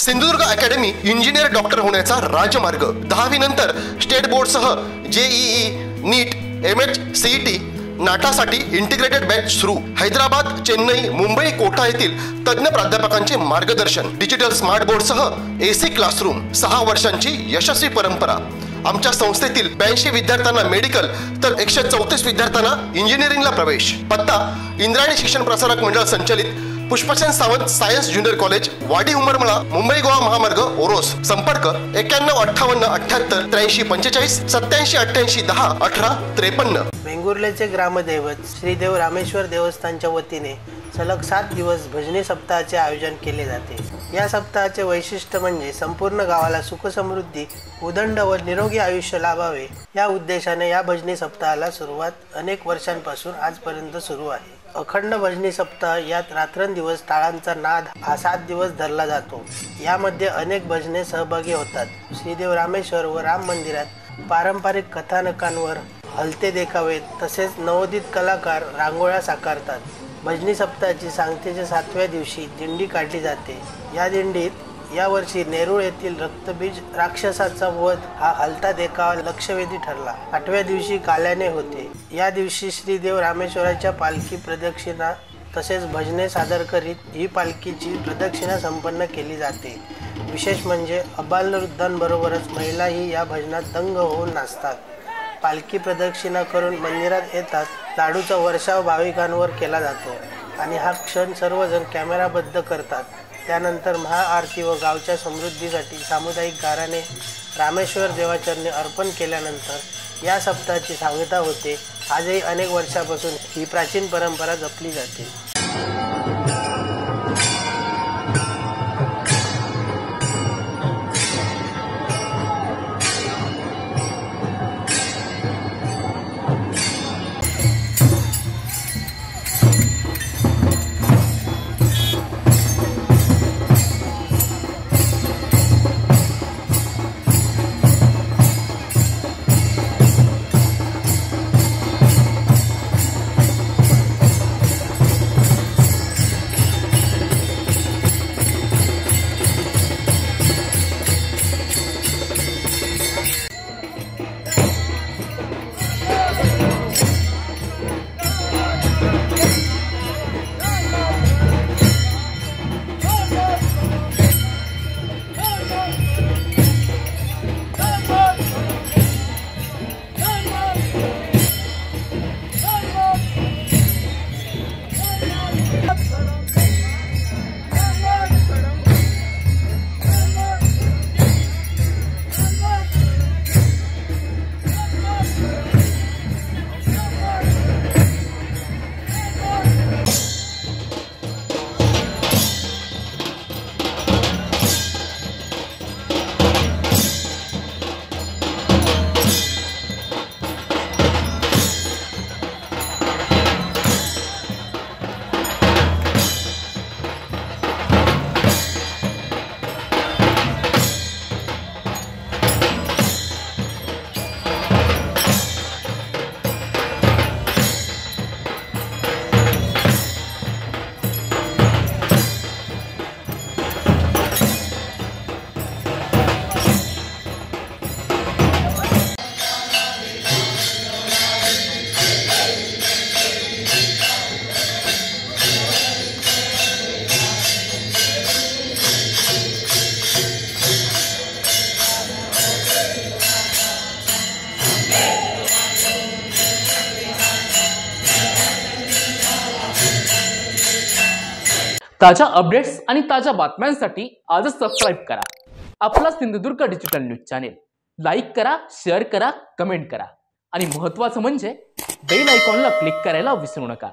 Sindhudurg academy engineer doctor होण्याचा राजमार्ग। 10वी नंतर स्टेट बोर्डसह जेईई, नीट, एमएच, सीईटी, नाटासाठी इंटिग्रेटेड बॅच सुरू। हैदराबाद, चेन्नई, मुंबई, कोटा येथील तज्ञ प्राध्यापकांचे मार्गदर्शन। डिजिटल स्मार्ट बोर्डसह एसी क्लासरूम। 6 वर्षांची यशस्वी परंपरा। आमच्या संस्थेतील 82 विद्यार्थ्यांना मेडिकल तर 134 विद्यार्थ्यांना इंजिनिअरिंगला प्रवेश। पत्ता इंद्रायणी शिक्षण प्रसारक मंडळ संचलित Pushpasen Sawant science junior college, वाडी उमरमळा, मुंबई गोवा महामार्ग, ओरोस। संपर्क 9158 83 45 87 88 10 18 53। वेंगुर्लेचे ग्रामदैवत श्रीदेव रामेश्वर देवस्थानच्या वतीने सलग 7 दिवस भजनी सप्ताहाचे आयोजन केले जाते। या सप्ताहाचे वैशिष्ट्य म्हणजे संपूर्ण गावाला सुख समृद्धी, उदंड व निरोगी आयुष्य लाभावे या उद्देशाने या भजनी सप्ताहाला सुरुवात अनेक वर्षांपासून आजपर्यंत सुरू आहे। अखंड भजनी सप्ताह यात रात्रंदिवस टाळांचा नाद हा 7 दिवस धरला जातो। यामध्ये अनेक भजने सहभागी होतात। श्रीदेव रामेश्वर व राम मंदिरात पारंपरिक कथानकांवर हलते देखावे तसेच नवोदित कलाकार रांगोळ्या साकारतात। भजनी सप्ताहाची सांगतेच्या 7व्या दिवशी दिंडी काढली जाते। या दिंडीत यावर्षी नेरूळ येथील रक्तबीज राक्षसाचा वध हा हलता देखावा लक्षवेधी ठरला। 8व्या दिवशी काल्याने होते। या दिवशी श्रीदेव रामेश्वराच्या पालखी प्रदक्षिणा तसेच भजने सादर करीत ही पालखीची प्रदक्षिणा संपन्न केली जाते। विशेष म्हणजे अबालवृद्धांबरोबरच महिलाही या भजनात दंग होऊन नाचतात। पालखी प्रदक्षिणा करून मंदिरात येतात लाडूचा वर्षाव भाविकांवर केला जातो आणि हा क्षण सर्वजण कॅमेराबद्ध करतात। त्यानंतर महाआरती व गावच्या समृद्धीसाठी सामुदायिक गाराने रामेश्वर देवाचरणी अर्पण केल्यानंतर या सप्ताहाची सांगता होते। आजही अनेक वर्षापासून ही प्राचीन परंपरा जपली जाते। ताज्या अपडेट्स आणि ताज्या बातम्यांसाठी आजच सबस्क्राईब करा आपला Sindhudurg digital news channel. Like करा, शेअर करा, कमेंट करा आणि महत्त्वाचं म्हणजे बेल आयकॉनला क्लिक करायला विसरू नका।